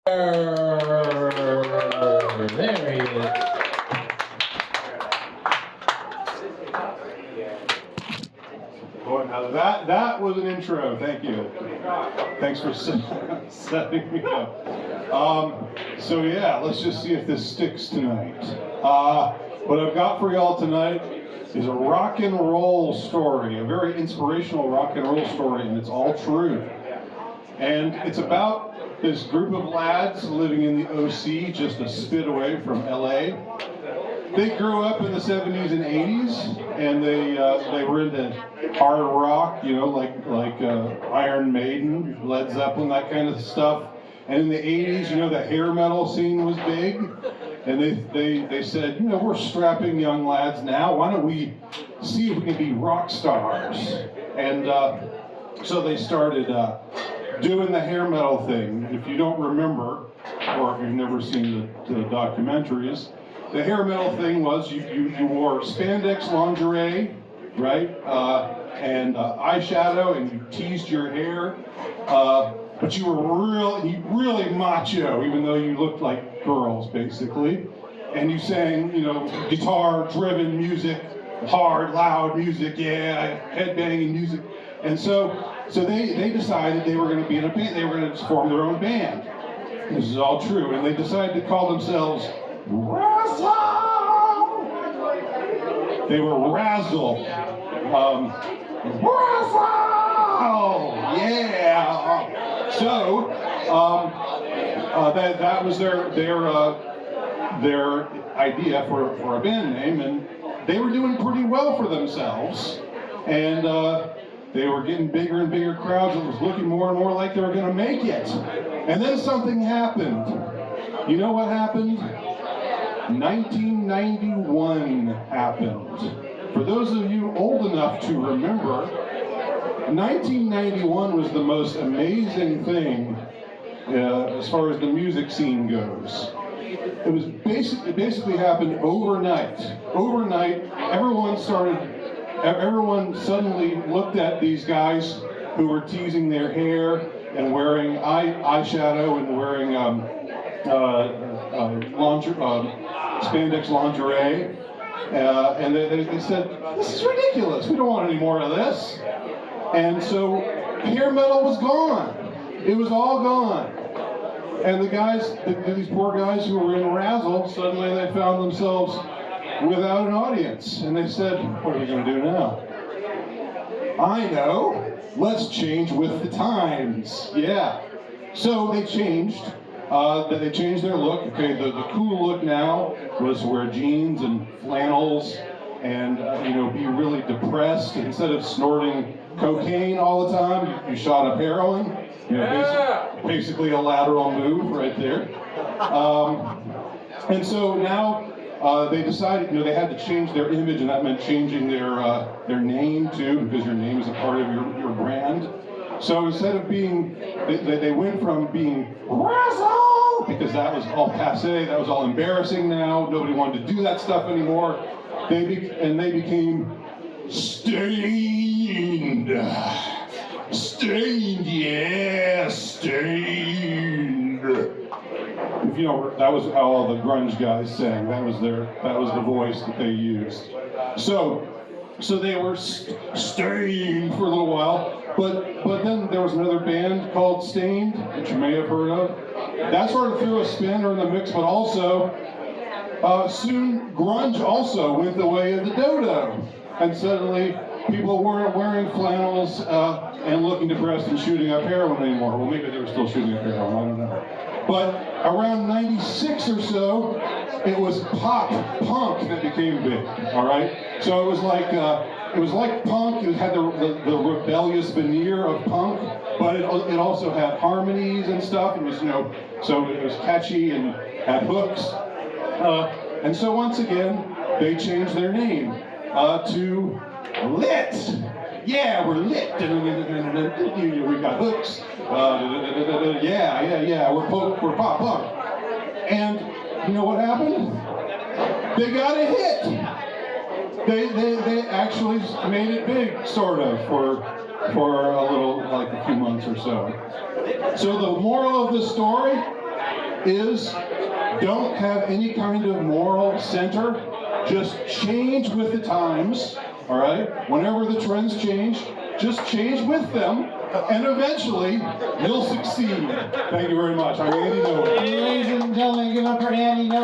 There he is. Boy, now that was an intro. Thank you. Thanks for setting me up. So yeah, let's just see if this sticks tonight. What I've got for y'all tonight is a rock and roll story, a very inspirational rock and roll story, and it's all true. And it's about this group of lads living in the OC, just a spit away from LA. They grew up in the 70s and 80s, and they were into hard rock, you know, like Iron Maiden, Led Zeppelin, that kind of stuff. And in the 80s, you know, the hair metal scene was big, and they said, you know, we're strapping young lads now. Why don't we see if we can be rock stars? And so they started doing the hair metal thing. If you don't remember, or if you've never seen the documentaries, the hair metal thing was you wore spandex lingerie, right, and eyeshadow, and you teased your hair, but you were really macho, even though you looked like girls, basically. And you sang, you know, guitar-driven music, hard, loud music, yeah, headbanging music. And so they decided they were going to be in a band. They were going to form their own band. This is all true, and they decided to call themselves Razzle. They were Razzle. Razzle. Yeah. So that was their idea for a band name, and they were doing pretty well for themselves, and they were getting bigger and bigger crowds. It was looking more and more like they were going to make it. And then something happened. You know what happened? 1991 happened. For those of you old enough to remember, 1991 was the most amazing thing as far as the music scene goes. It was basically happened overnight. Overnight, everyone suddenly looked at these guys who were teasing their hair and wearing eyeshadow and wearing spandex lingerie, and they said, "This is ridiculous. We don't want any more of this." And so hair metal was gone. It was all gone. And the guys, these poor guys who were in Razzle, suddenly they found themselves without an audience. And they said, "What are we going to do now?" I know. Let's change with the times. Yeah. So they changed. They changed their look. Okay, the cool look now was to wear jeans and flannels and be really depressed. Instead of snorting cocaine all the time, you shot up heroin. Basically a lateral move right there. And so now they decided, they had to change their image, and that meant changing their name too, because your name is a part of your brand. So instead of being, they went from being Razzle, because that was all passé, that was all embarrassing now, nobody wanted to do that stuff anymore. They became Stained. Stained, yeah, Stained. If you know, that was how all the grunge guys sang. That was the voice that they used. So they were Stained for a little while, but then there was another band called Stained, which you may have heard of. That sort of threw a spinner in the mix, but also soon grunge also went the way of the dodo, and suddenly people weren't wearing flannels and looking depressed and shooting up heroin anymore. Well, maybe they were still shooting up heroin, I don't know. But around 96 or so, it was pop punk that became big. All right, so it was like punk. It had the rebellious veneer of punk, but it also had harmonies and stuff. It was so it was catchy and had hooks. And so once again, they changed their name to Lit. Yeah, we're lit. We got hooks. Yeah. We're pop punk. And you know what happened? They got a hit. They actually made it big, sort of, for a little, like a few months or so. So the moral of the story: is don't have any kind of moral center. Just change with the times, all right? Whenever the trends change, just change with them, and eventually you'll succeed. Thank you very much. I'm Andy Noe. Ladies and gentlemen, give it up for Andy Noe.